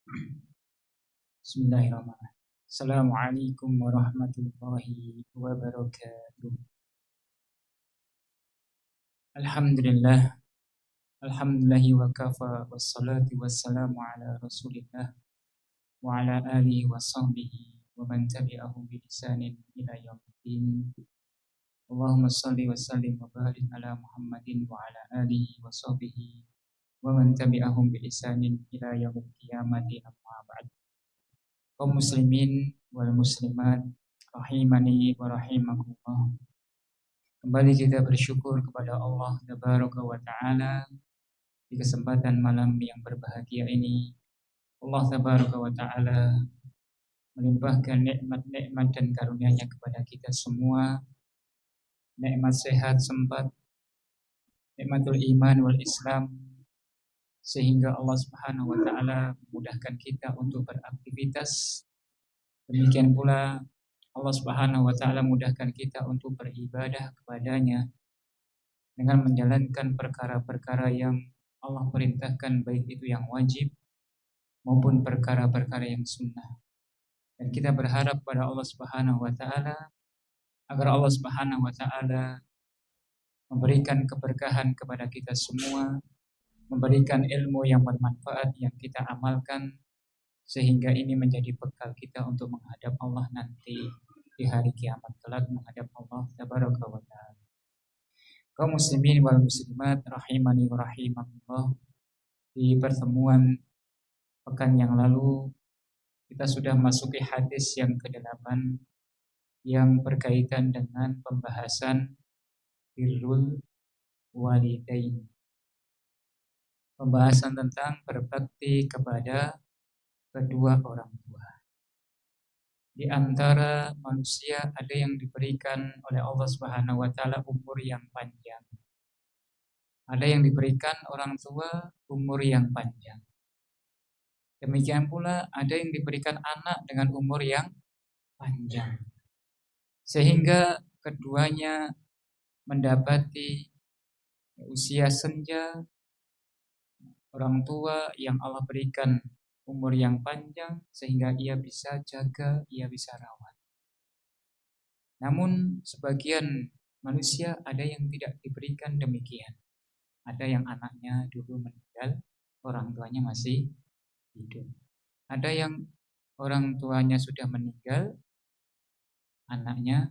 Bismillahirrahmanirrahim. Assalamualaikum warahmatullahi wabarakatuh. Alhamdulillah, alhamdulillahi wa kafa wassalatu wassalamu ala Rasulillah wa ala alihi wa sahbihi wa man tabi'ahum bi ihsanin ila yaumiddin. Allahumma shalli wa sallim wa barik ala Muhammadin wa ala alihi wa sahbihi wa man tabi'ahum bi ihsanin ila yaumil qiyamati amma ba'd. Kaum muslimin wal muslimat rahimani wa rahimakumullah. Kembali kita bersyukur kepada Allah Tabaraka wa Ta'ala di kesempatan malam yang berbahagia ini. Allah Tabaraka wa Ta'ala melimpahkan nikmat-nikmat dan karunia-Nya kepada kita semua. Nikmat sehat sempat, nikmatul iman wal Islam, sehingga Allah Subhanahu wa Ta'ala memudahkan kita untuk beraktivitas. Demikian pula Allah Subhanahu wa Ta'ala mudahkan kita untuk beribadah kepadanya dengan menjalankan perkara-perkara yang Allah perintahkan, baik itu yang wajib maupun perkara-perkara yang sunnah. Dan kita berharap pada Allah Subhanahu wa Ta'ala agar Allah Subhanahu wa Ta'ala memberikan keberkahan kepada kita semua, memberikan ilmu yang bermanfaat yang kita amalkan, sehingga ini menjadi bekal kita untuk menghadap Allah nanti di hari kiamat kelak, menghadap Allah Tabaraka wa Ta'ala. Kaum muslimin wal muslimat rahimani wa rahimakumullah. Di pertemuan pekan yang lalu kita sudah masuki hadis yang ke-8 yang berkaitan dengan pembahasan birrul walidain. Pembahasan tentang berbakti kepada kedua orang tua. Di antara manusia ada yang diberikan oleh Allah Subhanahu wa Ta'ala umur yang panjang. Ada yang diberikan orang tua umur yang panjang. Demikian pula ada yang diberikan anak dengan umur yang panjang. Sehingga keduanya mendapati usia senja. Orang tua yang Allah berikan umur yang panjang sehingga ia bisa jaga, ia bisa rawat. Namun sebagian manusia ada yang tidak diberikan demikian. Ada yang anaknya dulu meninggal, orang tuanya masih hidup. Ada yang orang tuanya sudah meninggal, anaknya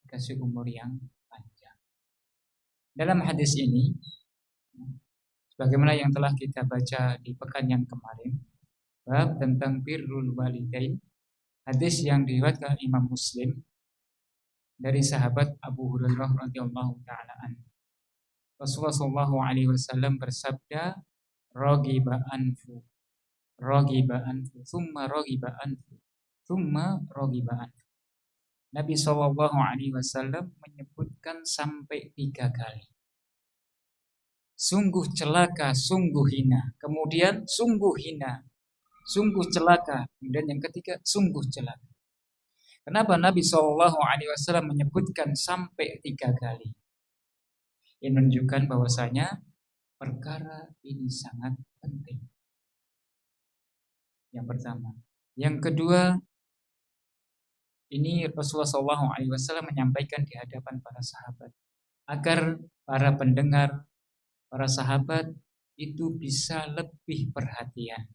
dikasih umur yang panjang. Dalam hadis ini, sebagaimana yang telah kita baca di pekan yang kemarin, bab tentang birrul walidain, hadis yang diriwayatkan Imam Muslim dari sahabat Abu Hurairah radhiyallahu taala anhu. Rasulullah sallallahu alaihi wasallam bersabda, "Raghiba anfu, thumma raghiba anfu, thumma raghiba anfu." Nabi sallallahu alaihi wasallam menyebutkan sampai 3 kali. Sungguh celaka, sungguh hina. Kemudian sungguh hina, sungguh celaka. Kemudian yang ketiga, sungguh celaka. Kenapa Nabi SAW menyebutkan sampai 3 kali? Ini menunjukkan bahwasanya perkara ini sangat penting. Yang pertama. Yang kedua, ini Rasulullah SAW menyampaikan di hadapan para sahabat agar para pendengar, para sahabat itu bisa lebih perhatian.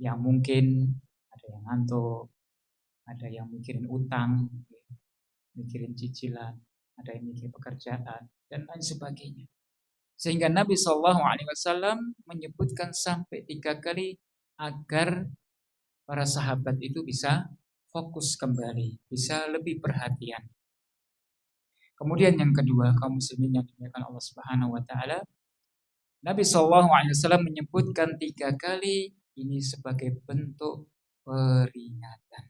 Yang mungkin ada yang ngantuk, ada yang mikirin utang, mikirin cicilan, ada yang mikirin pekerjaan, dan lain sebagainya. Sehingga Nabi SAW menyebutkan sampai 3 kali agar para sahabat itu bisa fokus kembali, bisa lebih perhatian. Kemudian yang kedua, kaum muslimin yang dimuliakan Allah Subhanahu wa Ta'ala, Nabi SAW menyebutkan 3 kali ini sebagai bentuk peringatan,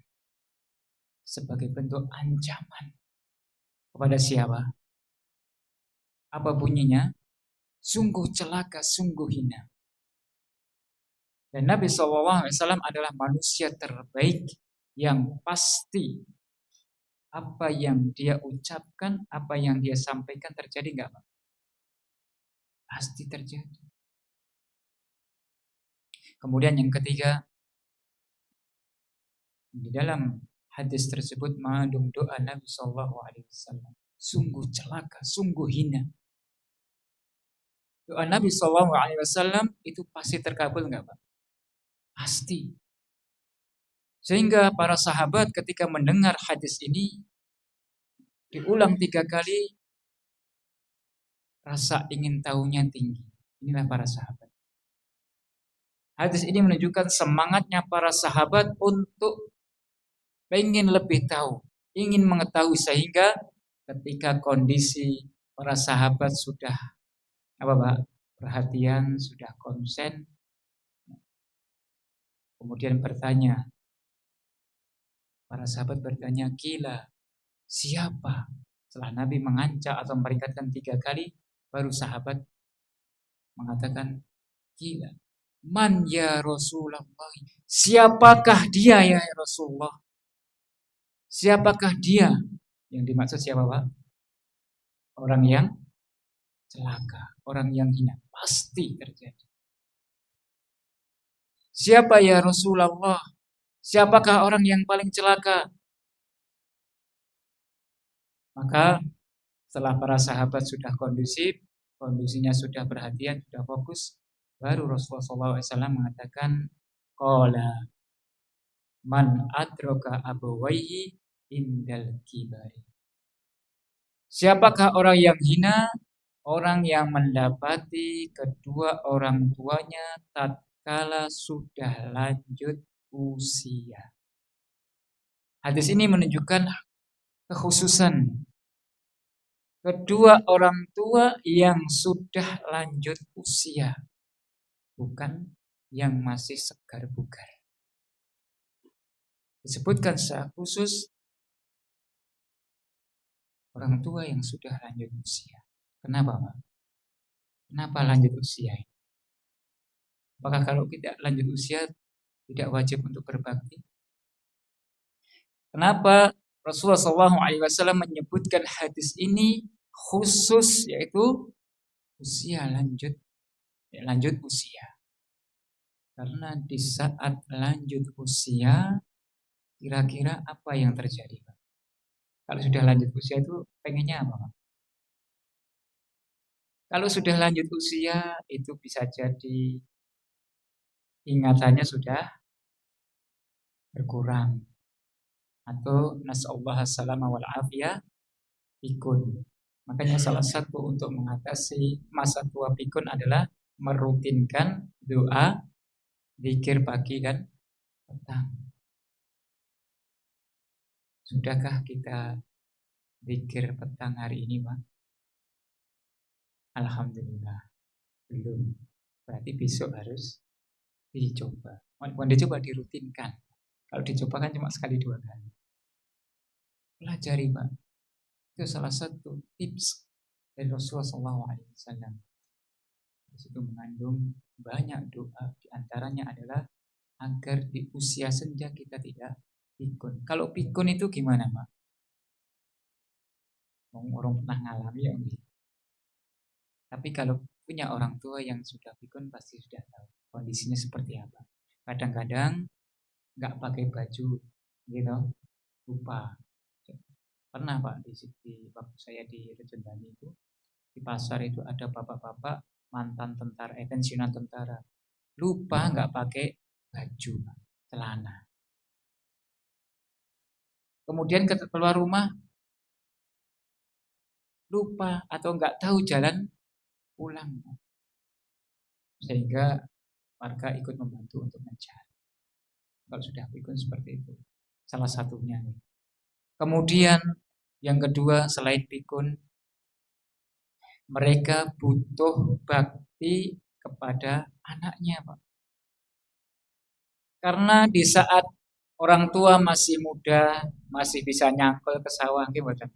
sebagai bentuk ancaman kepada siapa? Apa bunyinya? Sungguh celaka, sungguh hina. Dan Nabi SAW adalah manusia terbaik yang pasti apa yang dia ucapkan, apa yang dia sampaikan terjadi enggak, Pak? Pasti terjadi. Kemudian yang ketiga, Di dalam hadis tersebut mengandung doa Nabi Shallallahu Alaihi Wasallam. Sungguh celaka, sungguh hina. Doa Nabi Shallallahu Alaihi Wasallam itu pasti terkabul nggak Pak? Pasti. Sehingga para sahabat ketika mendengar hadis ini diulang 3 kali, rasa ingin tahunya tinggi. Inilah para sahabat. Hadis ini menunjukkan semangatnya para sahabat untuk ingin lebih tahu, ingin mengetahui, sehingga ketika kondisi para sahabat sudah perhatian, sudah konsen, kemudian bertanya, para sahabat bertanya, "Gila, siapa?" Setelah Nabi mengancam atau memperingatkan 3 kali, baru sahabat mengatakan, "Gila, man ya Rasulullah? Siapakah dia ya Rasulullah? Siapakah dia?" Yang dimaksud siapa Pak? Orang yang celaka, orang yang hina. Pasti terjadi. Siapa ya Rasulullah? Siapakah orang yang paling celaka? Maka setelah para sahabat sudah kondusif, kondisinya sudah perhatian, sudah fokus, baru Rasulullah SAW mengatakan, qala man adraka abawaihi indal kibari. Siapakah orang yang hina? Orang yang mendapati kedua orang tuanya tatkala sudah lanjut usia. Hadis ini menunjukkan kekhususan kedua orang tua yang sudah lanjut usia, bukan yang masih segar bugar. Disebutkan secara khusus orang tua yang sudah lanjut usia. Kenapa Pak? Kenapa lanjut usia? Apakah kalau tidak lanjut usia tidak wajib untuk berbakti? Kenapa Rasulullah SAW menyebutkan hadis ini khusus, yaitu usia lanjut usia? Karena di saat lanjut usia, kira-kira apa yang terjadi Pak? Kalau sudah lanjut usia itu pengennya apa Pak? Kalau sudah lanjut usia itu bisa jadi ingatannya sudah berkurang, atau nasallahu salama wal afiyah pikun. Makanya salah satu untuk mengatasi masa tua pikun adalah merutinkan doa zikir pagi dan petang. Sudahkah kita zikir petang hari ini Pak? Alhamdulillah belum. Berarti besok harus dicoba. Bukan dicoba, dirutinkan. Kalau dicoba kan cuma sekali 2 kali. Pelajari Pak. Itu salah satu tips dari Rasulullah SAW. Di situ mengandung banyak doa. Di antaranya adalah agar di usia senja kita tidak pikun. Kalau pikun itu gimana Pak? Orang pernah ngalami ya. Tapi kalau punya orang tua yang sudah pikun pasti sudah tahu kondisinya seperti apa. Kadang-kadang nggak pakai baju, gitu, lupa. Pernah Pak di waktu saya di Rejen Bani itu, di pasar itu ada bapak-bapak mantan tentara, pensiunan tentara, lupa nggak pakai baju, celana. Kemudian keluar rumah lupa atau nggak tahu jalan pulang, sehingga warga ikut membantu untuk mencari. Kalau sudah pikun seperti itu, salah satunya. Kemudian yang kedua, selain pikun, mereka butuh bakti kepada anaknya, Pak. Karena di saat orang tua masih muda, masih bisa nyangkul ke sawah, gimana?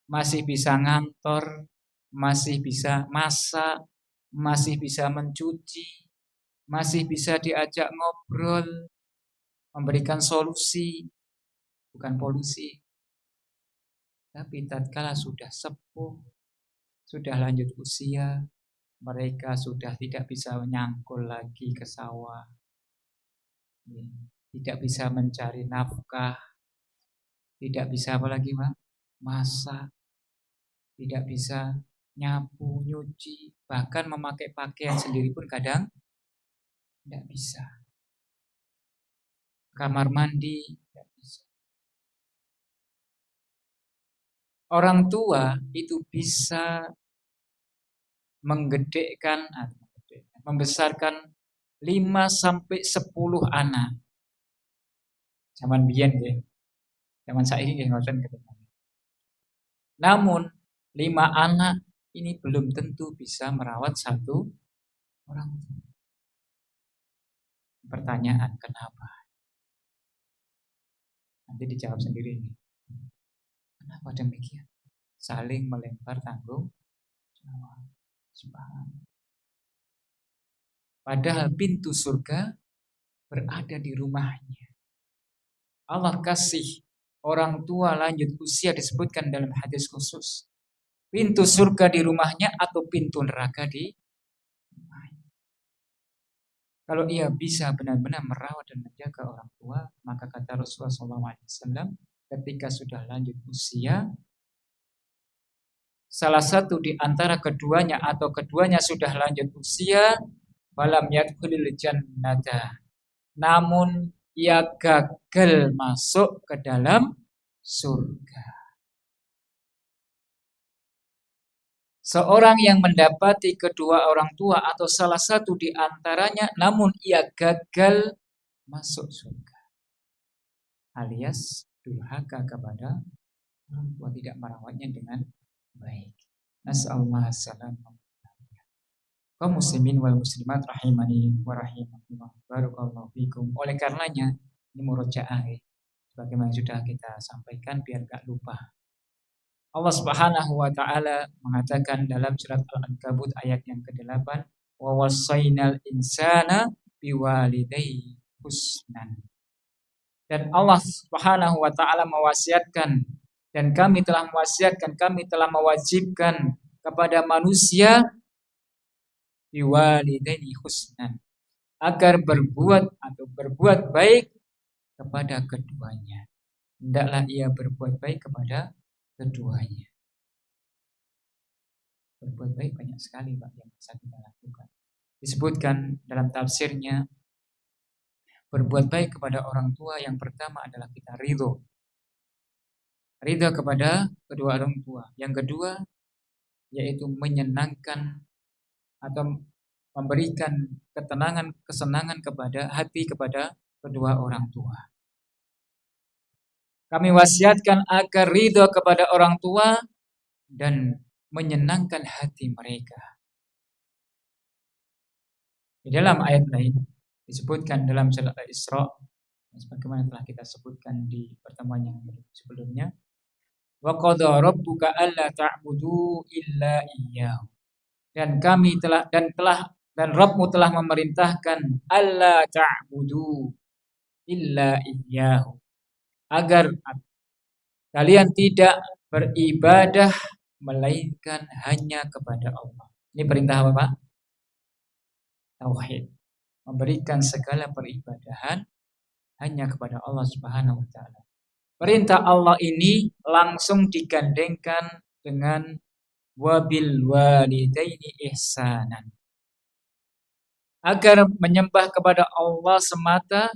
Masih bisa ngantor, masih bisa masak, masih bisa mencuci, masih bisa diajak ngobrol, memberikan solusi, bukan polusi. Tapi tatkala sudah sepuh, sudah lanjut usia, mereka sudah tidak bisa menyangkul lagi ke sawah. tidak bisa mencari nafkah, tidak bisa apa lagi, Pak? Masak, tidak bisa nyapu, nyuci, bahkan memakai pakaian sendiri pun kadang tidak bisa. Kamar mandi tidak bisa. Orang tua itu bisa menggedekkan atau membesarkan 5 sampai 10 anak. Zaman biyen nggih. Zaman saiki nggih ngoten gitu. Namun 5 anak ini belum tentu bisa merawat satu orang tua. Pertanyaan kenapa? Nanti dijawab sendiri nih. Kenapa demikian? Saling melempar tanggung jawab. Padahal pintu surga berada di rumahnya. Allah kasih orang tua lanjut usia disebutkan dalam hadis khusus. Pintu surga di rumahnya atau pintu neraka di rumahnya. Kalau ia bisa benar-benar merawat dan menjaga orang tua, maka kata Rasulullah SAW, ketika sudah lanjut usia, salah satu di antara keduanya atau keduanya sudah lanjut usia, falam yadkhulul jannata. Namun ia gagal masuk ke dalam surga. Seorang yang mendapati kedua orang tua atau salah satu di antaranya, namun ia gagal masuk surga, alias durhaka kepada orang tua, tidak merawatnya dengan baik. Nasallahu salam. Kaum muslimin wal muslimat rahimani wa rahimakumullah. Barakallahu fikum. Oleh karenanya ini murojaah bagaimana sudah kita sampaikan biar gak lupa. Allah Subhanahu wa taala mengatakan dalam surat Al-Ankabut ayat yang ke-8, wa wasainal insana biwalidayhi husnan. Dan Allah Subhanahu wa taala mewasiatkan, dan kami telah mewasiatkan, kami telah mewajibkan kepada manusia biwalidayhi husnan, agar berbuat baik kepada keduanya. Hendaklah ia berbuat baik kepada keduanya. Berbuat baik banyak sekali Pak yang bisa kita lakukan. Disebutkan dalam tafsirnya, berbuat baik kepada orang tua yang pertama adalah kita ridho. Ridho kepada kedua orang tua. Yang kedua yaitu menyenangkan atau memberikan ketenangan, kesenangan kepada hati kepada kedua orang tua. Kami wasiatkan agar ridho kepada orang tua dan menyenangkan hati mereka. Di dalam ayat lain disebutkan dalam surat Al-Isra, sebagaimana telah kita sebutkan di pertemuan yang sebelumnya, wa qadha rabbuka alla ta'budu illa iyyahu. Dan Rabbmu telah memerintahkan alla ta'budu illa iyyahu, agar kalian tidak beribadah melainkan hanya kepada Allah. Ini perintah apa, Pak? Tauhid. Memberikan segala peribadahan hanya kepada Allah Subhanahu wa taala. Perintah Allah ini langsung digandengkan dengan wabil walidaini ihsanan. Agar menyembah kepada Allah semata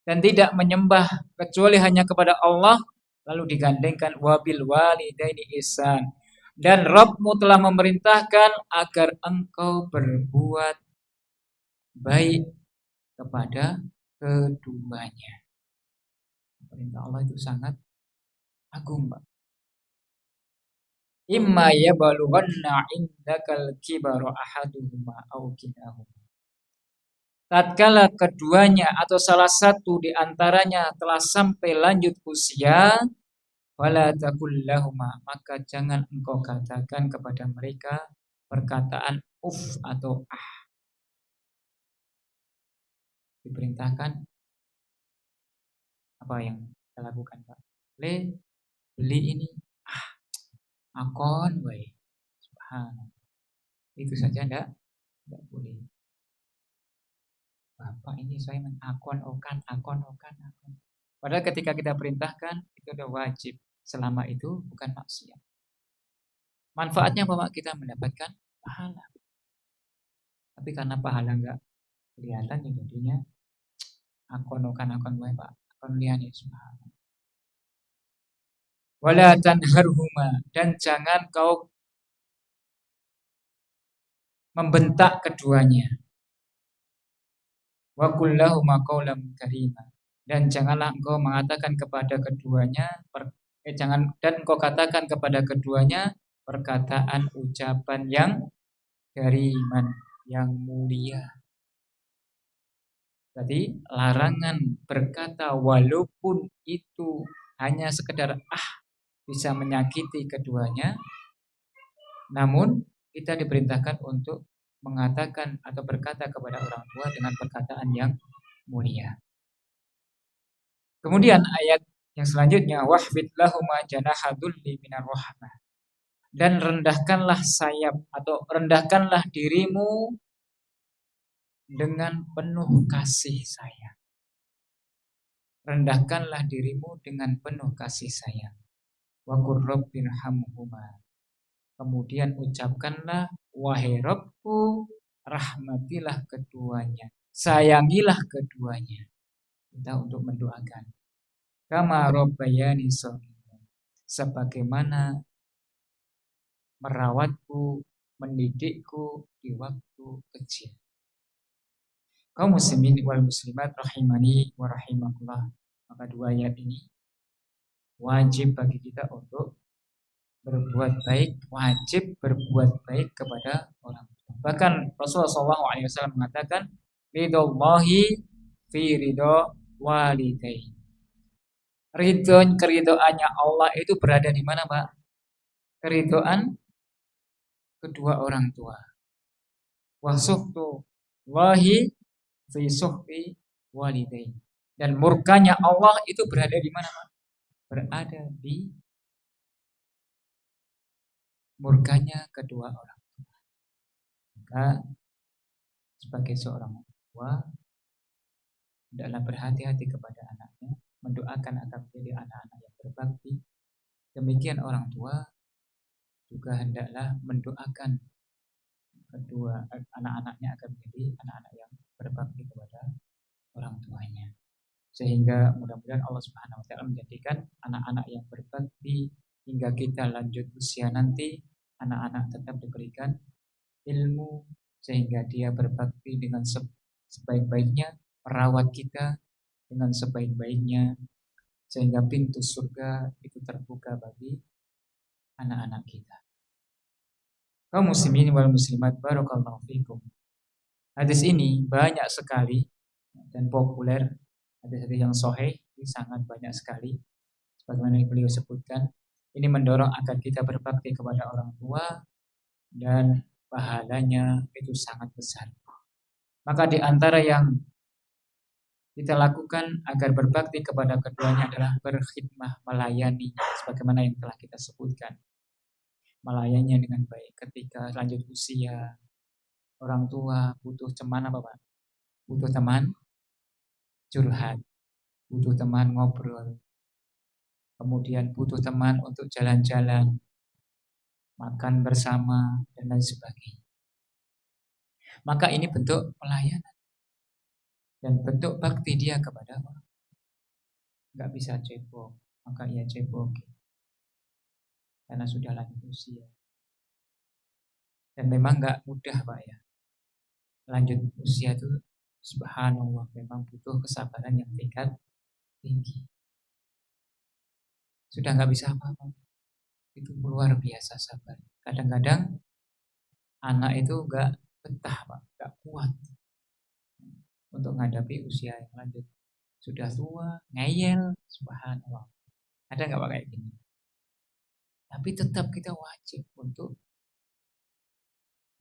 dan tidak menyembah kecuali hanya kepada Allah, lalu digandengkan wabil walidaini ihsan. Dan Rabbmu telah memerintahkan agar engkau berbuat baik kepada keduanya. Perintah Allah itu sangat agung, Pak. Imma yabalughanna indakal kibaru ahaduhuma aw kilahuma. Tatkala keduanya atau salah satu di antaranya telah sampai lanjut usia, wala taqul lahuma, maka jangan engkau katakan kepada mereka perkataan atau ah. Diperintahkan apa yang kita lakukan, Pak? Beli ini, akon wae. Subhanallah. Itu saja enggak boleh. Bapak ini saya akon-okan. Padahal ketika kita perintahkan itu udah wajib. Selama itu bukan maksiat. Manfaatnya Bapak kita mendapatkan pahala. Tapi karena pahala nggak kelihatan ya jadinya akon Bapak. Akon liyane subhanallah. Wala tanharhuma, dan jangan kau membentak keduanya. Wa qul lahuma qawlan karima, dan janganlah engkau mengatakan kepada keduanya dan engkau katakan kepada keduanya perkataan ucapan yang kariman, yang mulia. Jadi larangan berkata walaupun itu hanya sekedar bisa menyakiti keduanya, namun kita diperintahkan untuk mengatakan atau berkata kepada orang tua dengan perkataan yang mulia. Kemudian ayat yang selanjutnya, wahfid lahuma janaha dhulli minar rahmah, dan rendahkanlah sayap atau rendahkanlah dirimu dengan penuh kasih sayang. Rendahkanlah dirimu dengan penuh kasih sayang. Wa qur rabbirhamhuma, kemudian ucapkanlah wahai Rabbku, rahmatilah keduanya, sayangilah keduanya. Kita untuk mendoakan. Kama rabbayani shaghira, sebagaimana merawatku, mendidikku di waktu kecil. Kaum muslimin wal muslimat rahimani wa rahimakumullah. Maka dua ayat ini wajib bagi kita untuk berbuat baik, wajib berbuat baik kepada orang tua. Bahkan Rasulullah SAW mengatakan, ridhollahi fi ridho walidayhi. Keridoannya Allah itu berada di mana, Pak? Keridoan kedua orang tua. Wa suhtullahi fi suhti walidayhi. Dan murkanya Allah itu berada di mana, Pak? Berada di murkanya kedua orang tua. Maka sebagai seorang tua hendaklah berhati-hati kepada anaknya, mendoakan agar menjadi anak-anak yang berbakti. Demikian orang tua juga hendaklah mendoakan kedua anak-anaknya agar menjadi anak-anak yang berbakti kepada orang tuanya. Sehingga mudah-mudahan Allah Subhanahu wa taala menjadikan anak-anak yang berbakti hingga kita lanjut usia nanti, anak-anak tetap diberikan ilmu sehingga dia berbakti dengan sebaik-baiknya, merawat kita dengan sebaik-baiknya, sehingga pintu surga itu terbuka bagi anak-anak kita. Kaum muslimin wal muslimat barakallahu fikum. Hadis ini banyak sekali dan populer, hadis-hadis yang sahih ini sangat banyak sekali. Sebagaimana beliau sebutkan, ini mendorong agar kita berbakti kepada orang tua dan pahalanya itu sangat besar. Maka di antara yang kita lakukan agar berbakti kepada keduanya adalah berkhidmah, melayani, sebagaimana yang telah kita sebutkan. Melayaninya dengan baik ketika lanjut usia. Orang tua butuh teman apa, Pak? Butuh teman curhat, butuh teman ngobrol, kemudian butuh teman untuk jalan-jalan, makan bersama, dan lain sebagainya. Maka ini bentuk pelayanan dan bentuk bakti dia kepada orang. Nggak bisa cebok, maka ia cebok karena sudah lanjut usia. Dan memang nggak mudah, Pak ya. Lanjut usia itu subhanallah memang butuh kesabaran yang tinggi. Sudah nggak bisa apa-apa. Itu luar biasa sabar. Kadang-kadang anak itu nggak betah, Pak, nggak kuat untuk menghadapi usia yang lanjut. Sudah tua, ngeyel, subhanallah. Ada nggak Pak kayak gini? Tapi tetap kita wajib untuk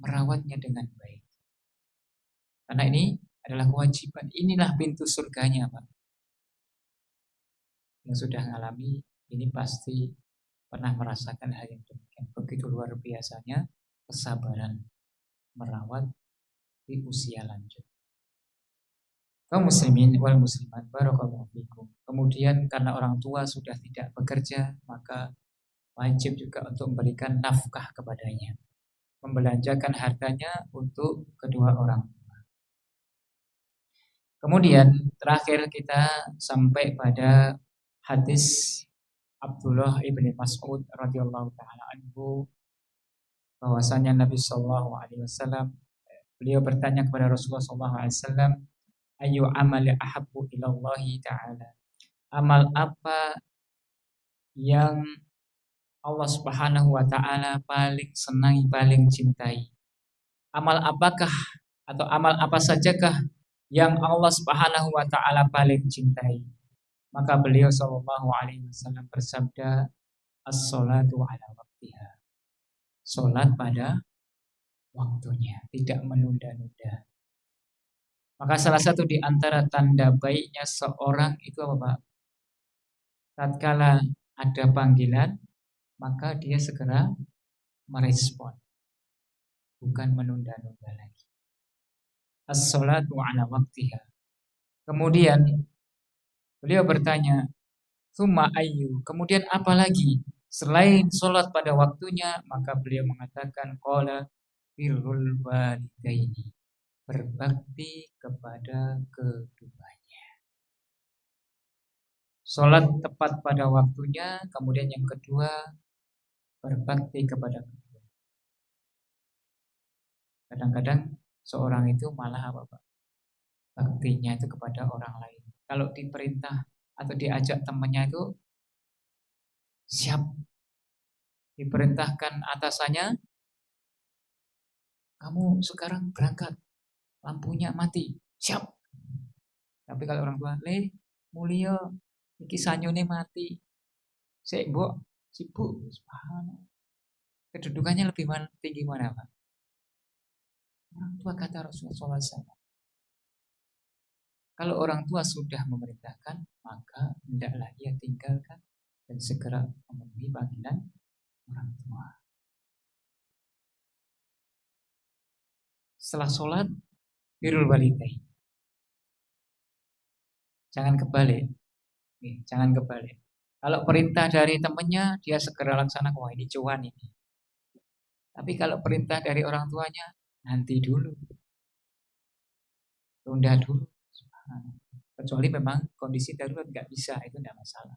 merawatnya dengan baik. Karena ini adalah kewajiban. Inilah pintu surganya, Pak. Yang sudah mengalami ini pasti pernah merasakan hal yang demikian. Begitu luar biasanya kesabaran merawat di usia lanjut. Kaum muslimin wal muslimat barakallahu fikum. Kemudian karena orang tua sudah tidak bekerja, maka wajib juga untuk memberikan nafkah kepadanya, membelanjakan hartanya untuk kedua orang. Kemudian terakhir kita sampai pada hadis Abdullah ibni Mas'ud radhiyallahu taala anhu, bahwasanya Nabi Shallallahu alaihi wasallam, beliau bertanya kepada Rasulullah Shallallahu alaihi wasallam, ayu amali ahabbu ilallahi ta'ala, amal apa yang Allah Subhanahu wa taala paling senangi, paling cintai? Amal apakah atau amal apa sajakah yang Allah Subhanahu wa taala paling cintai? Maka beliau sallallahu alaihi wasallam bersabda, as-sholatu ala waqtiha. Salat pada waktunya, tidak menunda-nunda. Maka salah satu di antara tanda baiknya seorang itu apa, Pak? Tatkala ada panggilan, maka dia segera merespon, bukan menunda-nunda lagi. As-sholatu ala waqtiha. Kemudian beliau bertanya, "Tsumma ayyu?" Kemudian apa lagi selain sholat pada waktunya? Maka beliau mengatakan, qala birrul walidaini, berbakti kepada keduanya. Sholat tepat pada waktunya, kemudian yang kedua berbakti kepada kedua. Kadang-kadang seorang itu malah apa, Pak? Baktinya itu kepada orang lain. Kalau diperintah atau diajak temannya itu siap. Diperintahkan atasannya, kamu sekarang berangkat, lampunya mati, siap. Tapi kalau orang tua, le, mulio, iki sanyune mati, sik mbok sibuk, subhanallah. Kedudukannya lebih tinggi mana, Pak? Orang tua, kata Rasulullah SAW. Kalau orang tua sudah memerintahkan, maka hendaklah ia tinggalkan dan segera memenuhi panggilan orang tua. Setelah sholat, birrul walidain. Jangan kebalik. Jangan kebalik. Kalau perintah dari temannya, dia segera laksanakan. Wah, ini cuan ini. Tapi kalau perintah dari orang tuanya, nanti dulu. Tunda dulu. Kecuali memang kondisi darurat nggak bisa, itu tidak masalah.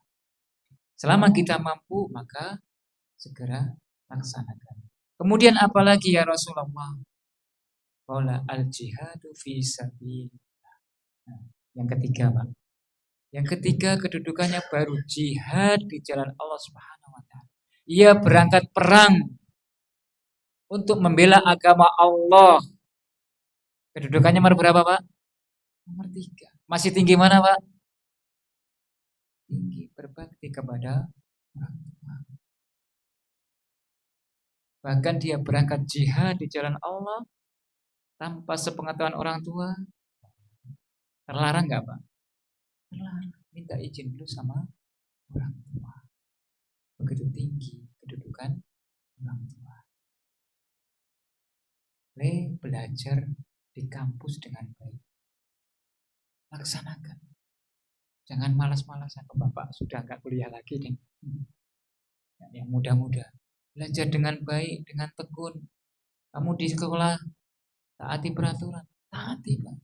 Selama kita mampu, maka segera laksanakan. Kemudian apalagi ya Rasulullah? Qala al-jihadu fi sabilillah. Nah, yang ketiga, Pak. Yang ketiga kedudukannya baru jihad di jalan Allah Subhanahu wa taala. Ia berangkat perang untuk membela agama Allah. Kedudukannya nomor berapa, Pak? Nomor 3. Masih tinggi mana, Pak? Tinggi, berbakti kepada orang tua. Bahkan dia berangkat jihad di jalan Allah tanpa sepengetahuan orang tua. Terlarang nggak, Pak? Terlarang. Minta izin dulu sama orang tua. Begitu tinggi kedudukan orang tua. Belajar di kampus dengan baik. Laksanakan. Jangan malas-malasan. Bapak sudah nggak kuliah lagi nih. Yang muda-muda. Belajar dengan baik, dengan tekun. Kamu di sekolah, taati peraturan. Taati, Pak.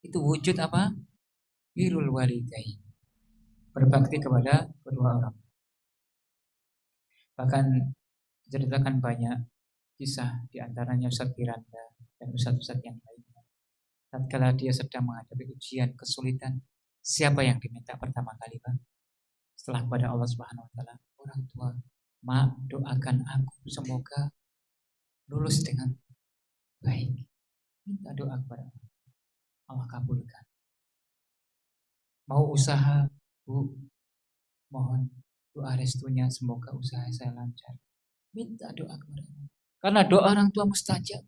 Itu wujud apa? Birrul walidain. Berbakti kepada kedua orang. Bahkan diceritakan banyak kisah, diantaranya Ustaz Firanda dan Ustaz-Ustaz yang lainnya. Tatkala dia sedang menghadapi ujian, kesulitan, siapa yang diminta pertama kali, Pak? Setelah kepada Allah Subhanahu wa taala, orang tua, "Ma, doakan aku semoga lulus dengan baik." Minta doa kepada Allah. Allah kabulkan. Mau usaha, Bu, mohon doa restunya semoga usaha saya lancar. Minta doa kepada Allah. Karena doa orang tua mustajab.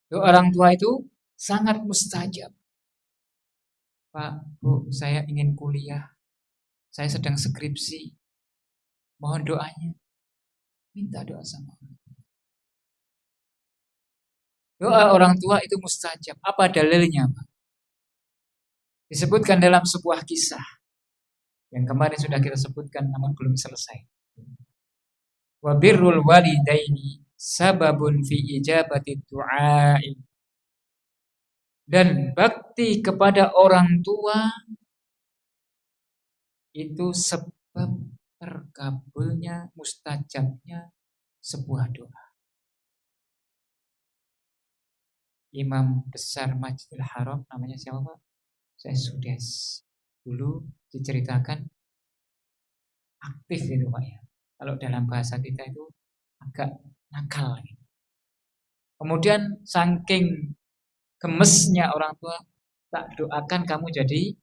Doa orang tua itu sangat mustajab. Pak, Bu, saya ingin kuliah. Saya sedang skripsi. Mohon doanya. Minta doa sama Allah. Doa orang tua itu mustajab. Apa dalilnya, Pak? Disebutkan dalam sebuah kisah yang kemarin sudah kita sebutkan namun belum selesai. Wa birrul walidaini sababun fi ijabati du'ai. Dan bakti kepada orang tua itu sebab terkabulnya, mustajabnya sebuah doa. Imam besar Masjidil Haram namanya siapa, Pak? Saya sudah dulu diceritakan aktif itu, Pak ya. Kalau dalam bahasa kita itu agak nakal. Kemudian saking gemesnya orang tua, tak doakan kamu jadi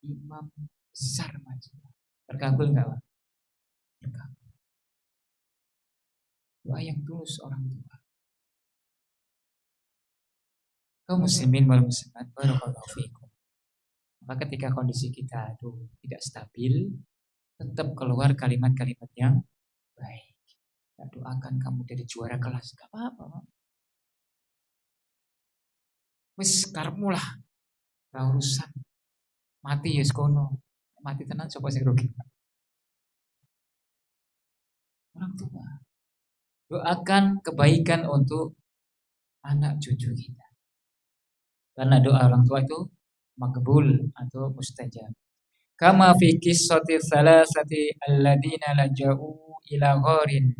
imam besar Masjid. Terkabul enggak, Pak? Terkabul. Doa yang tulus orang tua. Kaum muslimin wal muslimat, barakallahu fiikum. Maka ketika kondisi kita itu tidak stabil, tetap keluar kalimat-kalimat yang baik. Kita doakan kamu jadi juara kelas, gak apa-apa. Wis karepmu lah, ora urusan. Mati ya sekono. Mati tenan sapa sing rugi? Orang tua. Doakan kebaikan untuk anak cucu kita. Karena doa orang tua itu makbul atau mustajab. Kama fi qissati salasati alladziina laja'u ila gharin.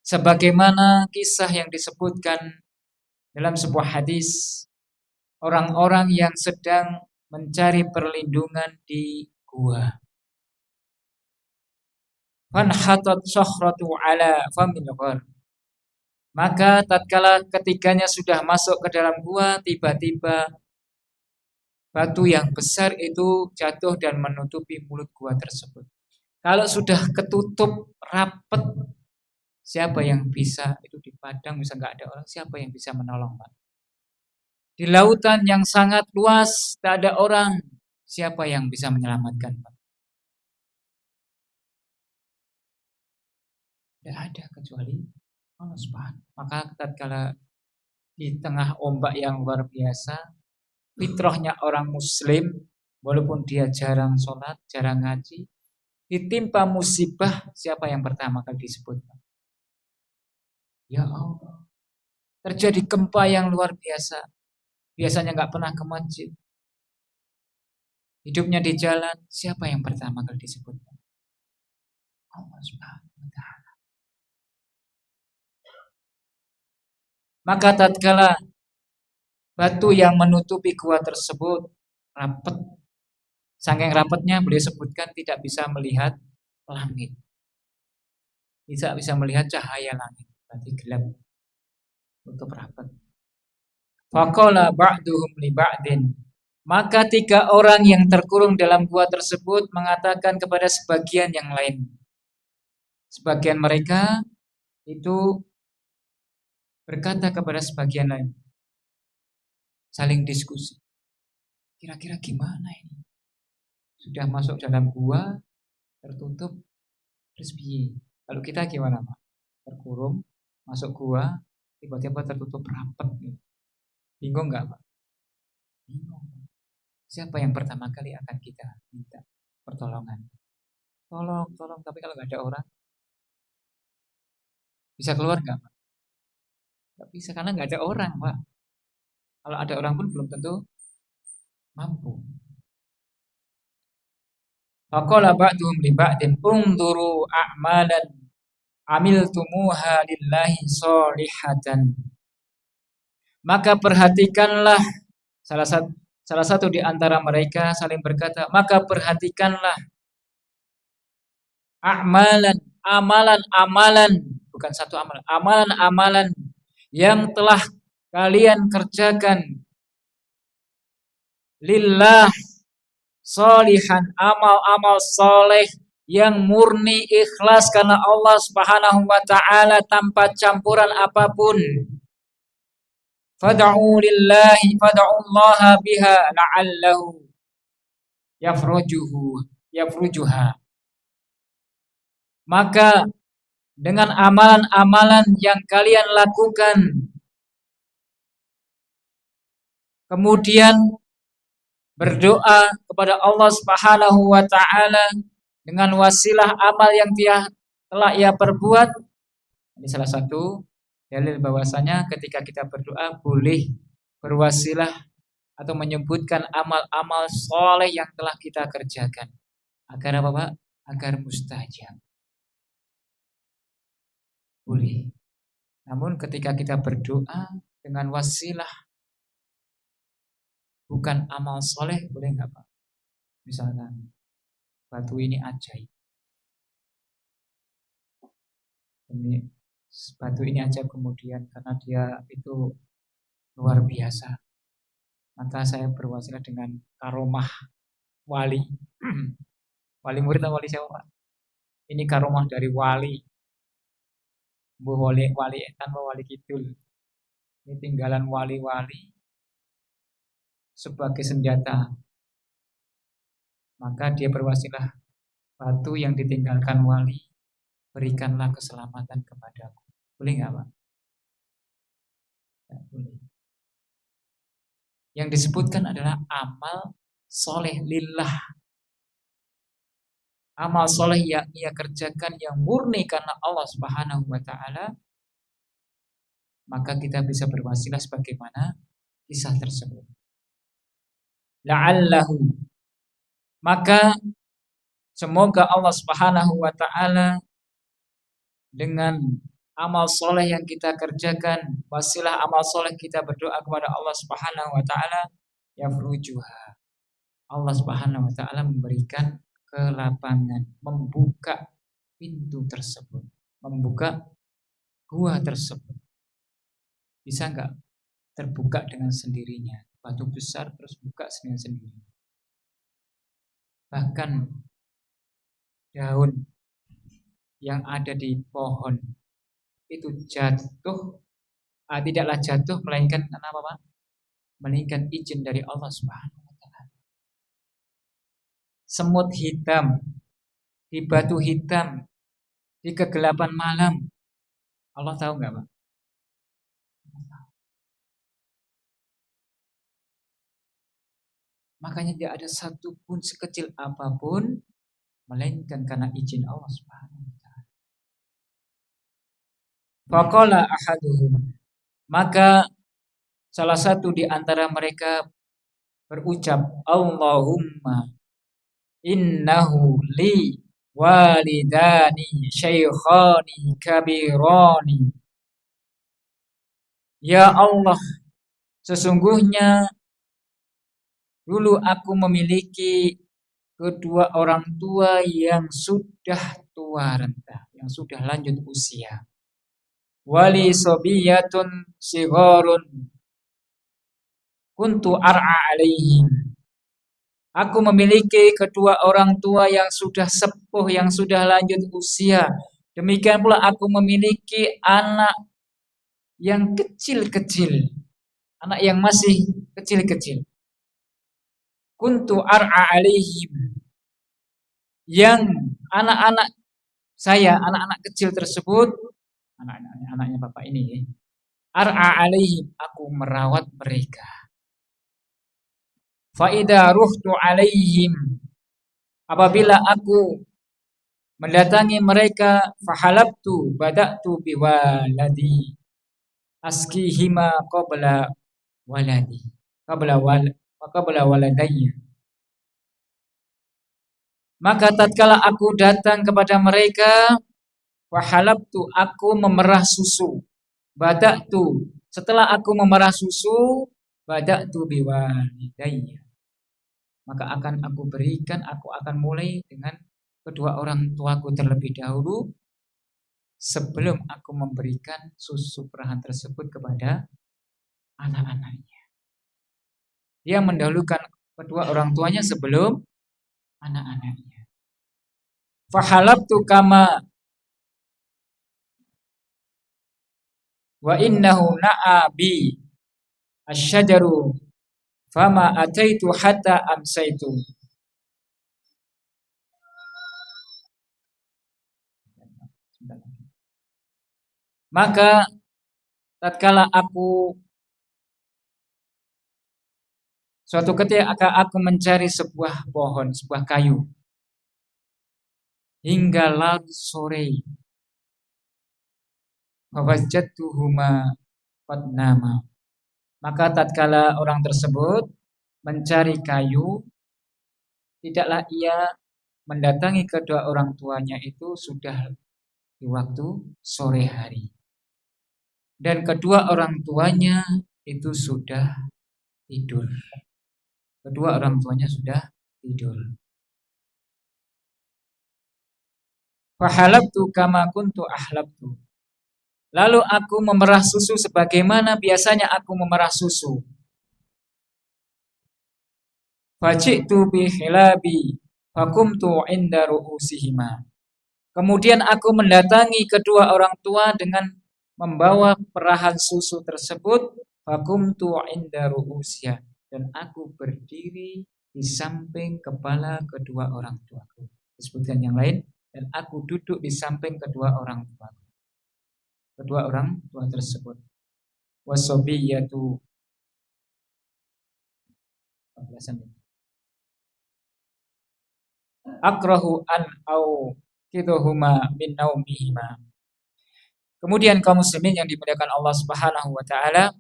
Sebagaimana kisah yang disebutkan dalam sebuah hadis orang-orang yang sedang mencari perlindungan di gua. Fanhatat sakhratu ala famil ghar. Maka tatkala ketiganya sudah masuk ke dalam gua, tiba-tiba batu yang besar itu jatuh dan menutupi mulut gua tersebut. Kalau sudah ketutup rapat, siapa yang bisa, itu di padang bisa nggak ada orang, siapa yang bisa menolong, Pak? Di lautan yang sangat luas, tak ada orang, siapa yang bisa menyelamatkan, Pak? Tidak ada kecuali Allah Subhanahu. Maka tatkala di tengah ombak yang luar biasa, fitrahnya orang muslim, walaupun dia jarang sholat, jarang ngaji, ditimpa musibah, siapa yang pertama kali disebut? Ya Allah. Terjadi gempa yang luar biasa. Biasanya nggak pernah ke masjid. Hidupnya di jalan, siapa yang pertama kali disebut? Allah Subhanahu wa ta'ala. Maka tatkala batu yang menutupi gua tersebut rapat, saking rapatnya beliau sebutkan tidak bisa melihat langit, tidak bisa melihat cahaya langit, berarti gelap, tutup rapat. Faqala ba'duhum li ba'din. Maka 3 orang yang terkurung dalam gua tersebut mengatakan kepada sebagian yang lain. Sebagian mereka itu berkata kepada sebagian lain, saling diskusi. Kira-kira gimana ini? Sudah masuk dalam gua, tertutup, terus piye? Kalau kita gimana, Pak? Terkurung, masuk gua, tiba-tiba tertutup rapat. Bingung nggak, Pak? Bingung. Siapa yang pertama kali akan kita minta pertolongan? Tolong, tapi kalau nggak ada orang, bisa keluar nggak, Pak? Nggak bisa, karena nggak ada orang, Pak. Kalau ada orang pun belum tentu mampu. Faqala ba'duhum li ba'din unduru a'malan amiltumuha lillahi sholihatan. Maka perhatikanlah, salah satu di antara mereka saling berkata, maka perhatikanlah amalan, bukan satu amalan yang telah kalian kerjakan lillah sholihan, amal-amal soleh yang murni ikhlas karena Allah Subhanahu wa ta'ala tanpa campuran apapun. Fad'u Allah biha la'allahu yafrujuha. Maka dengan amalan-amalan yang kalian lakukan kemudian berdoa kepada Allah Subhanahu wa taala dengan wasilah amal yang telah ia perbuat. Ini salah satu dalil bahwasanya ketika kita berdoa boleh berwasilah atau menyebutkan amal-amal soleh yang telah kita kerjakan. Agar apa, Pak? Agar mustajab. Boleh. Namun ketika kita berdoa dengan wasilah bukan amal soleh, boleh nggak, Pak? Misalkan batu ini ajaib. Batu ini ajaib kemudian karena dia itu luar biasa. Maka saya berwasilah dengan karomah wali. Wali murid atau wali siapa, Pak? Ini karomah dari wali. Bu wali tanpa wali kidul. Ini tinggalan wali-wali sebagai senjata. Maka dia berwasilah, batu yang ditinggalkan wali, berikanlah keselamatan kepadaku. Boleh nggak, Pak? Ya, boleh. Yang disebutkan adalah amal soleh lillah. Amal soleh yang ia kerjakan yang murni karena Allah Subhanahu wa taala, maka kita bisa berwasilah sebagaimana kisah tersebut. La'allahu, maka semoga Allah Subhanahu wa taala dengan amal soleh yang kita kerjakan, wasilah amal soleh kita berdoa kepada Allah Subhanahu wa taala, yafrujuha. Allah Subhanahu wa taala memberikan kelapangan, membuka pintu tersebut, membuka gua tersebut. Bisa enggak terbuka dengan sendirinya? Batu besar terus buka dengan sendirinya. Bahkan daun yang ada di pohon itu jatuh, tidaklah jatuh melainkan karena apa, Pak? Melainkan izin dari Allah Subhanahu wa taala. Semut hitam di batu hitam di kegelapan malam, Allah tahu nggak, Pak? Makanya tidak ada satupun sekecil apapun melainkan karena izin Allah Subhanahu wa taala. Faqala ahaduhum, maka salah satu di antara mereka berucap, Allahumma innahu li walidani syaikhani kabirani. Ya Allah, sesungguhnya dulu aku memiliki kedua orang tua yang sudah tua renta, yang sudah lanjut usia. Wali sobiyatun sigharun kuntu ar'a alaihim. Aku memiliki kedua orang tua yang sudah sepuh, yang sudah lanjut usia. Demikian pula aku memiliki anak yang kecil-kecil, anak yang masih kecil-kecil. Kuntu ar'a alaihim, yang anak-anak saya, anak-anak kecil tersebut, anaknya bapak ini, ar'a alaihim, aku merawat mereka. Fa'idha ruhtu alaihim, apabila aku mendatangi mereka, fahalabtu bada'tu biwaladi askihima qabla waladi qabla waladayya. Maka tatkala aku datang kepada mereka, fahalabtu, aku memerah susu. Bada'tu, setelah aku memerah susu, bada'tu biwalidayya, maka akan aku berikan, aku akan mulai dengan kedua orang tuaku terlebih dahulu sebelum aku memberikan susu perahan tersebut kepada anak-anaknya. Dia mendahulukan kedua orang tuanya sebelum anak-anaknya. Fahalabtu kama wa innahu na'a bi asyajaru fama ataitu hatta amsaitu. Maka tatkala aku Suatu ketika aku mencari sebuah pohon, sebuah kayu, hingga larut sore. Fawajadtuhuma qad nama. Maka tatkala orang tersebut mencari kayu, tidaklah ia mendatangi kedua orang tuanya itu sudah di waktu sore hari. Dan kedua orang tuanya itu sudah tidur. Kedua orang tuanya sudah tidur. Fahalabtu kama kuntu ahlabtu. Lalu aku memerah susu sebagaimana biasanya aku memerah susu. Faji'tu bi khilabi fakumtu inda ru'usihima. Kemudian aku mendatangi kedua orang tua dengan membawa perahan susu tersebut. Fakumtu inda ru'usihima. Dan aku berdiri di samping kepala kedua orang tuaku. Disebutkan yang lain. Dan aku duduk di samping kedua orang tuaku. Kedua orang tua tersebut. Wasobiyatu. Akrahu an au kiduhuma min naumihima. Kemudian kaum muslimin yang dimuliakan Allah Subhanahu wa taala,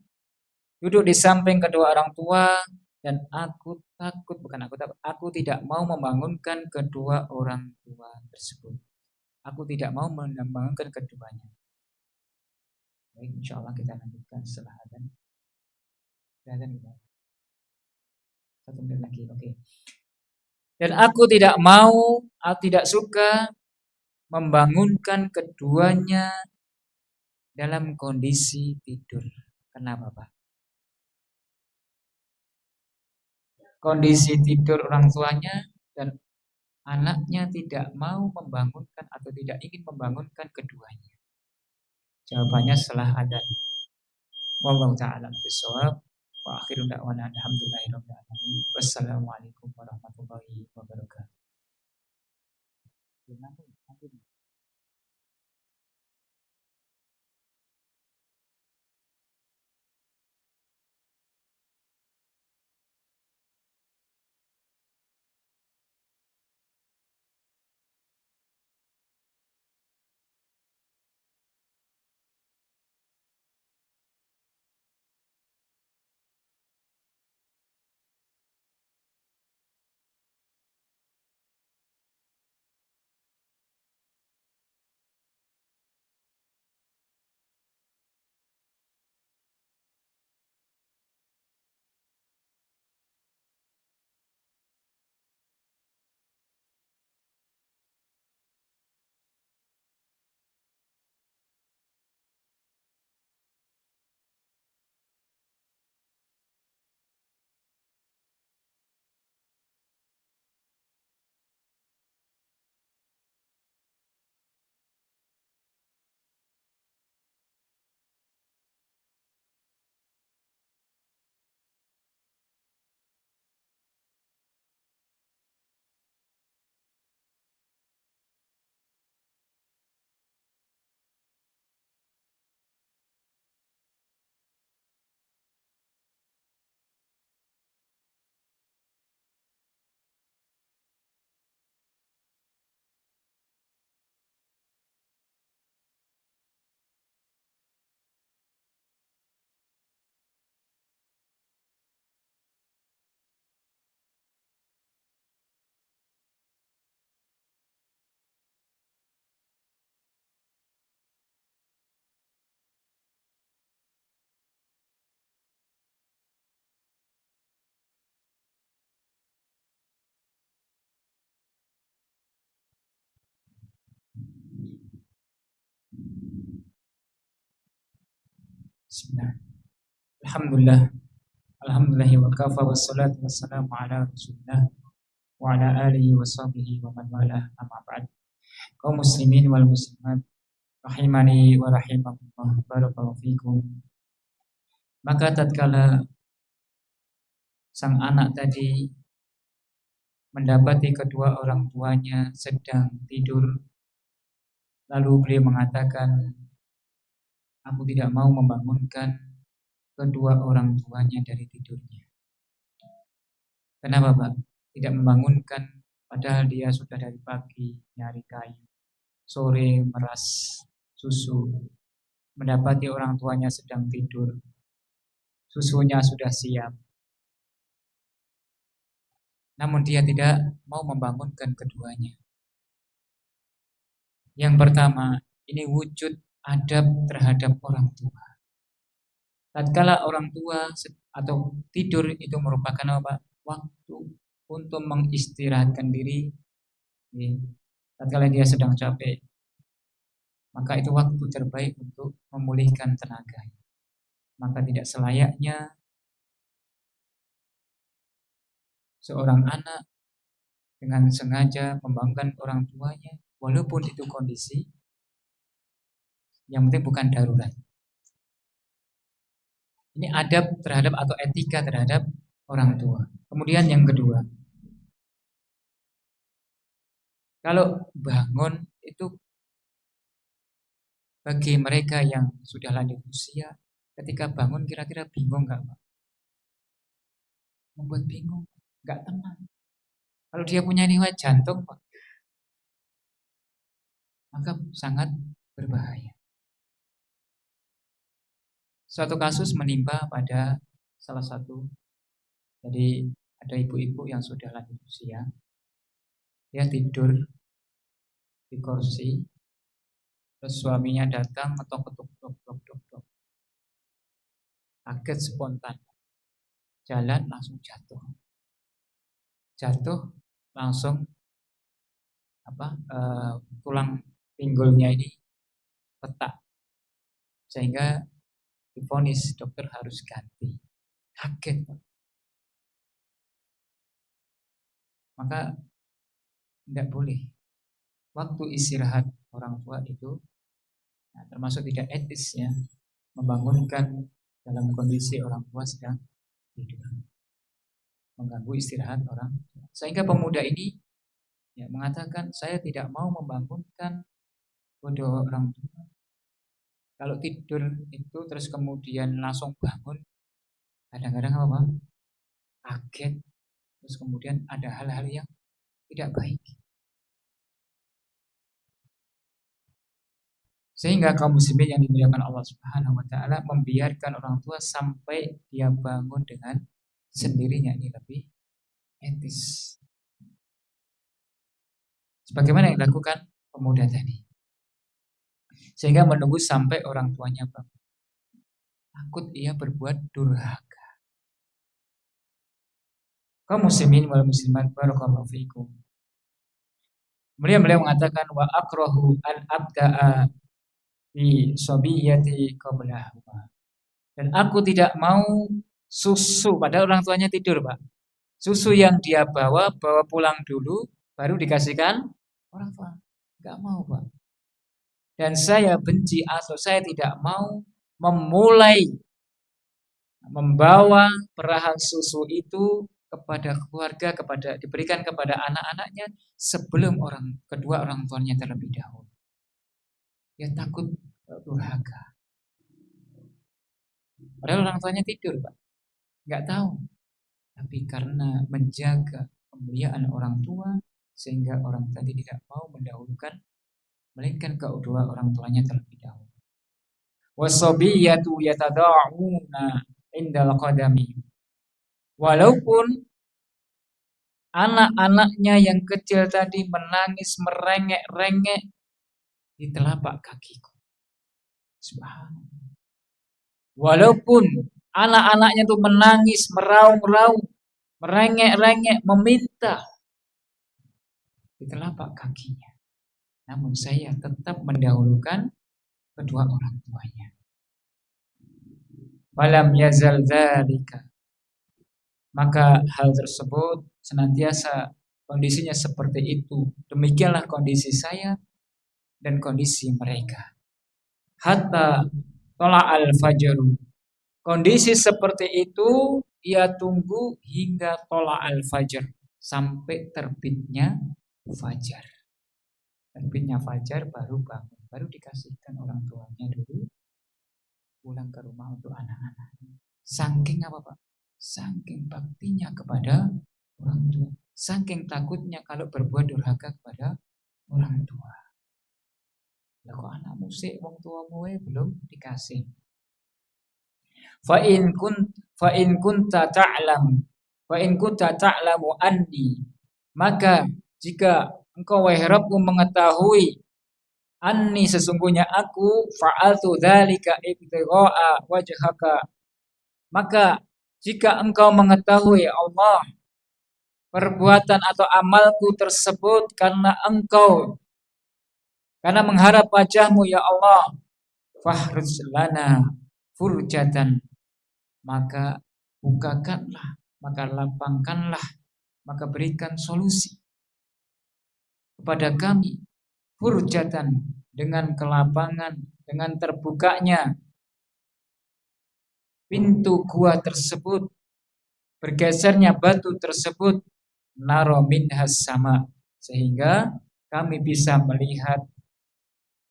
duduk di samping kedua orang tua dan aku tidak mau membangunkan kedua orang tua tersebut. Aku tidak mau membangunkan keduanya. Baik, insyaallah kita lanjutkan setelah adzan. Satu menit lagi, oke. Dan aku tidak suka membangunkan keduanya dalam kondisi tidur. Kenapa, Pak? Kondisi tidur orang tuanya dan anaknya tidak mau membangunkan atau tidak ingin membangunkan keduanya. Jawabannya setelah adzan. Wallahu ta'ala bishawab. Wa akhiru da'wana alhamdulillahirabbil alamin. Wassalamualaikum warahmatullahi wabarakatuh. Bismillah. Alhamdulillah. Alhamdulillahi wa kafa wassalatu wassalamu ala Rasulillah wa ala alihi wa sahbihi wa man walah, amma ba'd. Kaum muslimin wal muslimat rahimani wa rahimakumullah, barakallahu fikum. Maka tatkala sang anak tadi mendapati kedua orang tuanya sedang tidur, lalu beliau mengatakan, aku tidak mau membangunkan kedua orang tuanya dari tidurnya. Kenapa Pak? Tidak membangunkan padahal dia sudah dari pagi nyari kayu, sore meras susu, mendapati orang tuanya sedang tidur, susunya sudah siap. Namun dia tidak mau membangunkan keduanya. Yang pertama, ini wujud adab terhadap orang tua. Tatkala orang tua atau tidur itu merupakan apa? Waktu untuk mengistirahatkan diri. Tatkala dia sedang capek, maka itu waktu terbaik untuk memulihkan tenaga. Maka tidak selayaknya seorang anak dengan sengaja membangunkan orang tuanya, walaupun itu kondisi yang penting bukan darurat. Ini adab terhadap atau etika terhadap orang tua. Kemudian yang kedua, kalau bangun itu bagi mereka yang sudah lanjut usia, ketika bangun kira-kira bingung nggak Pak? Membuat bingung, nggak tenang. Kalau dia punya riwayat jantung Pak, maka sangat berbahaya. Suatu kasus menimpa pada salah satu, jadi ada ibu-ibu yang sudah lanjut usia, dia tidur di kursi, terus suaminya datang ngetok-ketok, tok. Kaget spontan, jalan langsung jatuh langsung tulang pinggulnya ini retak, sehingga divonis dokter harus ganti. Kaget, maka tidak boleh waktu istirahat orang tua itu, termasuk tidak etis ya, membangunkan dalam kondisi orang tua sedang tidur, mengganggu istirahat orang tua. Sehingga pemuda ini ya mengatakan, saya tidak mau membangunkan kedua orang tua. Kalau tidur itu terus kemudian langsung bangun, kadang-kadang apa? Kaget, terus kemudian ada hal-hal yang tidak baik. Sehingga kaum muslimin yang dimuliakan Allah Subhanahu wa taala membiarkan orang tua sampai dia bangun dengan sendirinya, ini lebih etis. Sebagaimana yang dilakukan pemuda tadi. Sehingga menunggu sampai orang tuanya bangun. Takut ia berbuat durhaka. Kaum muslimin wal muslimat barakallahu fiikum. Beliau mengatakan wa akrahu an abda'a fi sabiyati qablahuma. Dan aku tidak mau susu, padahal orang tuanya tidur, Pak. Susu yang dia bawa pulang dulu, baru dikasihkan orang tua. Enggak mau, Pak. Dan saya benci atau saya tidak mau memulai membawa perahan susu itu kepada keluarga, diberikan kepada anak-anaknya sebelum kedua orang tuanya terlebih dahulu. Dia takut durhaka. Padahal orang tuanya tidur, Pak. Enggak tahu. Tapi karena menjaga kemuliaan orang tua, sehingga orang tadi tidak mau mendahulukan, melainkan kedua orang tuanya terlebih dahulu. Wasabiyatu yatada'una indal qadami. Walaupun anak-anaknya yang kecil tadi menangis merengek-rengek di telapak kakiku. Subhanallah. Walaupun anak-anaknya itu menangis, meraung-raung, merengek-rengek, meminta di telapak kakinya, namun saya tetap mendahulukan kedua orang tuanya. Walam yazal dzalika. Maka hal tersebut senantiasa kondisinya seperti itu. Demikianlah kondisi saya dan kondisi mereka. Hatta tola'al fajru. Kondisi seperti itu ia tunggu hingga tola'al fajr, sampai terbitnya fajar. Terbitnya fajar baru bangun, baru dikasihkan orang tuanya dulu pulang ke rumah untuk anak-anak. Saking apa Pak? Saking baktinya kepada orang tua. Saking takutnya kalau berbuat durhaka kepada orang tua. Lah kok anakmu sih wong tuamu belum dikasih. Fa in kunta ta'lamu anni, maka jika engkau wahai Rabbku mengetahui anni sesungguhnya aku fa'altu dzalika ibtigha'a wajhaka, maka jika engkau mengetahui Allah perbuatan atau amalku tersebut karena mengharap wajahmu ya Allah, fahruz lana furjatan, maka bukakanlah, maka lapangkanlah, maka berikan solusi kepada kami, furjatan, dengan kelapangan, dengan terbukanya pintu gua tersebut, bergesernya batu tersebut, naro minhas sama, sehingga kami bisa melihat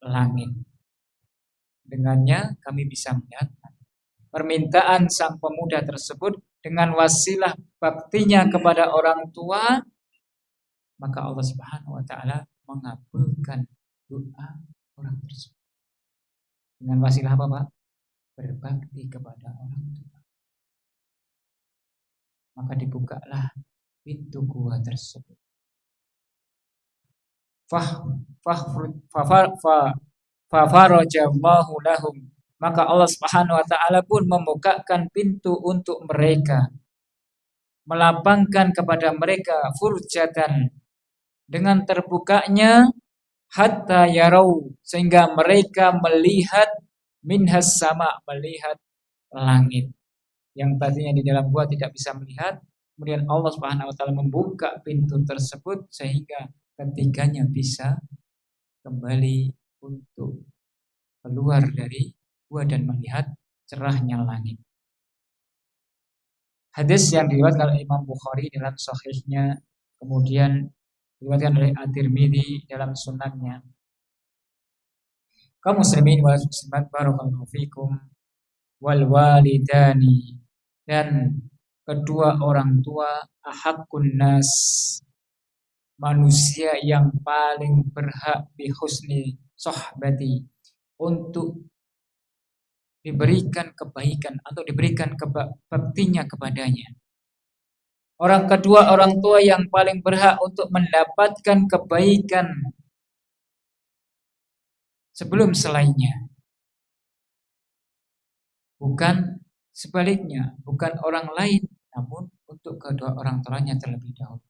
langit. Dengannya kami bisa melihat permintaan sang pemuda tersebut dengan wasilah baktinya kepada orang tua, maka Allah Subhanahu wa taala mengabulkan doa orang tersebut. Dengan wasilah apa, Pak? Berbakti kepada orang tua. Maka dibukalah pintu gua tersebut. Fafarajallahu lahum, maka Allah Subhanahu wa taala pun membukakan pintu untuk mereka, melapangkan kepada mereka furjatan, dengan terbukanya hatta yarau, sehingga mereka melihat minhas sama, melihat langit. Yang tadinya di dalam gua tidak bisa melihat, kemudian Allah Subhanahu wa taala membuka pintu tersebut sehingga ketiganya bisa kembali untuk keluar dari gua dan melihat cerahnya langit. Hadis yang diriwayatkan oleh Imam Bukhari dalam sahihnya, kemudian diriwayatkan oleh At-Tirmidzi dalam sunannya. Kaum muslimin wal muslimat barakallahu fikum, wal walidani, dan kedua orang tua, ahaqqun nas, manusia yang paling berhak bi husni sohbati, untuk diberikan kebaikan atau diberikan baktinya kepadanya. Orang kedua, orang tua yang paling berhak untuk mendapatkan kebaikan sebelum selainnya. Bukan sebaliknya, bukan orang lain, namun untuk kedua orang tuanya terlebih dahulu.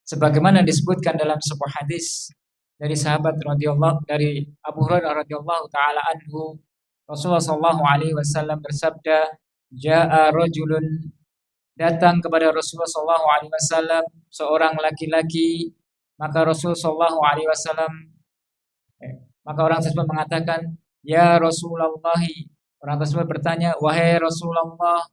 Sebagaimana disebutkan dalam sebuah hadis dari sahabat radhiyallahu, dari Abu Hurairah radhiyallahu taala anhu, Rasulullah sallallahu alaihi wasallam bersabda, "Jaa rajulun", datang kepada Rasulullah sallallahu alaihi wasallam seorang laki-laki, maka Rasulullah sallallahu alaihi wasallam maka orang tersebut mengatakan, "Ya Rasulullah." Orang tersebut bertanya, "Wahai Rasulullah,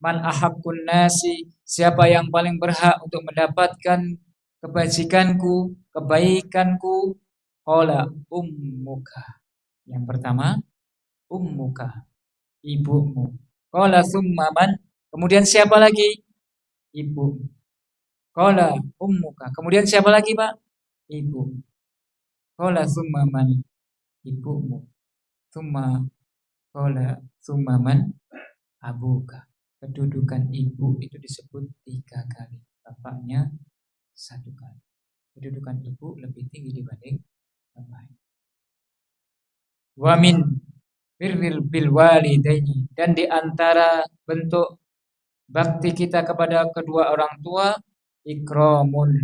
man ahaqqun nasi, siapa yang paling berhak untuk mendapatkan kebajikanku, kebaikanku?" Qala ummuka. Yang pertama, ummuka, ibumu. Qala summa man, kemudian siapa lagi? Ibu. Qala ummuka, kemudian siapa lagi, Pak? Ibu. Qala summa man, ibumu. Summa man, abuka. Kedudukan ibu itu disebut 3 kali, bapaknya 1 kali. Kedudukan ibu lebih tinggi dibanding bapaknya. Wa min birril bil walidaini, dan di antara bentuk bakti kita kepada kedua orang tua,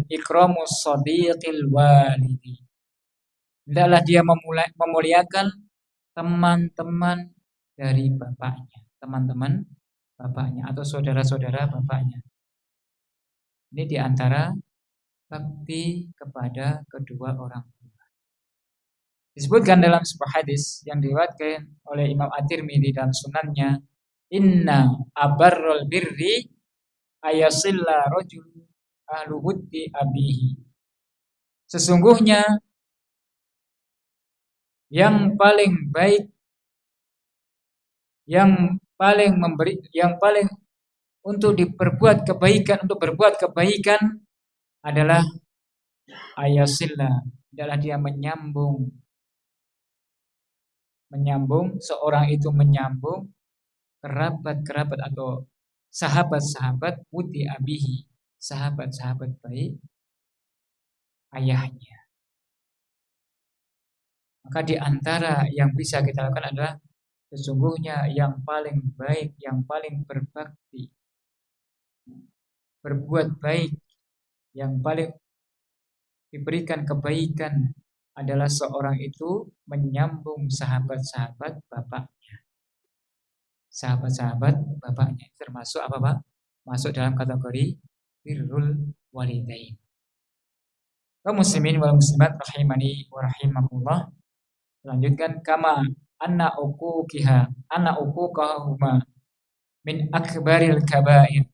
ikramus sadiqil walidi. Hendaklah dia memuliakan teman-teman dari bapaknya, teman-teman bapaknya atau saudara-saudara bapaknya. Ini di antara bakti kepada kedua orang tua. Disebutkan dalam sebuah hadis yang diriwayatkan oleh Imam At-Tirmidzi dalam sunannya, "Inna abarrul birri ayasilla rajul ahlu wuddi abihi." Sesungguhnya yang paling baik, yang paling untuk diperbuat kebaikan, untuk berbuat kebaikan adalah ayasilla, adalah dia menyambung seorang itu menyambung kerabat-kerabat atau sahabat-sahabat putih abihi, sahabat-sahabat baik ayahnya. Maka di antara yang bisa kita lakukan adalah sesungguhnya yang paling baik, yang paling berbakti, berbuat baik, yang paling diberikan kebaikan adalah seorang itu menyambung sahabat-sahabat bapaknya. Sahabat-sahabat bapaknya termasuk apa, Pak? Masuk dalam kategori birrul walidain. Kaum muslimin wal muslimat rahimani wa rahimakumullah. Lanjutkan kama anna uquqahuma min akbaril kabair.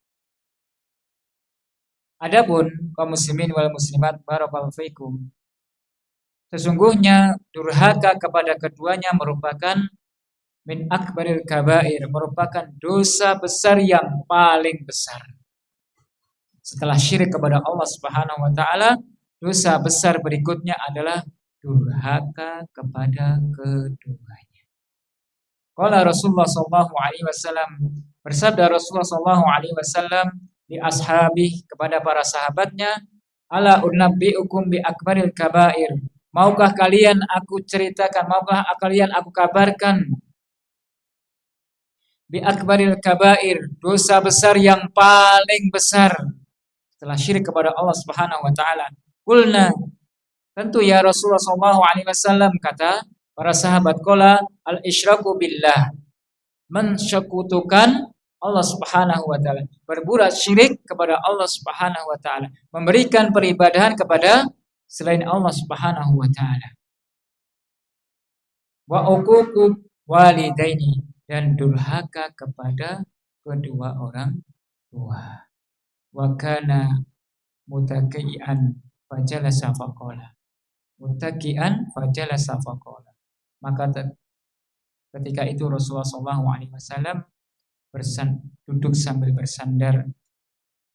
Adapun kaum muslimin wal muslimat barakallahu fikum, sesungguhnya durhaka kepada keduanya merupakan min akbaril kabair, merupakan dosa besar yang paling besar. Setelah syirik kepada Allah Subhanahu wa taala, dosa besar berikutnya adalah durhaka kepada keduanya. Qala Rasulullah sallallahu alaihi wasallam, bersabda Rasulullah sallallahu alaihi wasallam di ashabih kepada para sahabatnya, ala unabbiukum bi akbaril kabair. Maukah kalian aku ceritakan, maukah kalian aku kabarkan bi akbaril kabair, dosa besar yang paling besar setelah syirik kepada Allah Subhanahu wa taala. Qulna, tentu ya Rasulullah sallallahu alaihi wasallam, kata para sahabat, qala al-isyraku billah, mensekutukan Allah Subhanahu wa taala, berbuat syirik kepada Allah Subhanahu wa taala, memberikan peribadahan kepada selain Allah Subhanahu wa taala. Wa uququ walidaini, dan durhaka kepada kedua orang tua. Wa kana mutakian fajalasa faqala. Mutakian fajalasa faqala. Maka ketika itu Rasulullah SAW duduk sambil bersandar,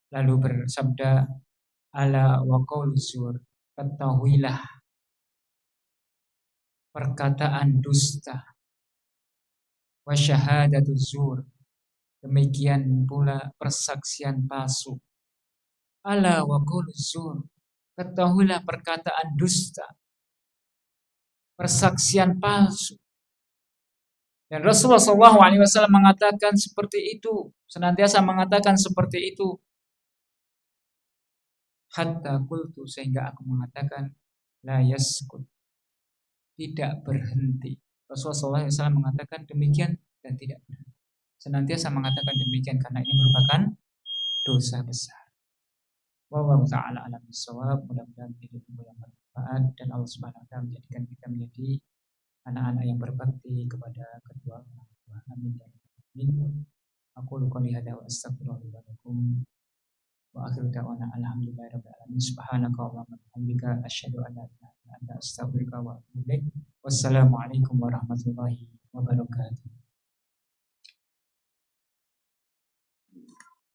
lalu bersabda, ala wa qaulu zur, ketahuilah perkataan dusta, wa syahadatu zur, demikian pula persaksian palsu. Ala wa qaulu zur, ketahuilah perkataan dusta, persaksian palsu. Dan Rasulullah SAW mengatakan seperti itu, senantiasa mengatakan seperti itu. Hatta qultu, sehingga aku mengatakan la yaskut, tidak berhenti. Rasulullah SAW mengatakan demikian dan tidak berhenti. Senantiasa mengatakan demikian karena ini merupakan dosa besar. Wallahu ta'ala alam bisawab. Mudah-mudahan hidup yang bermanfaat dan Allah Subhanahu wa taala menjadikan kita menjadi anak-anak yang berbakti kepada kedua orang tua. Amin ya rabbal alamin. Aku qouli hadza wa astaghfirullah lakum wa akhiru da'wana alhamdulillahirabbil alamin. Subhanaka wa bihamdika asyhadu an la ilaha illa anta astaghfiruka wa atubu ilaik. Wassalamu alaikum warahmatullahi wabarakatuh.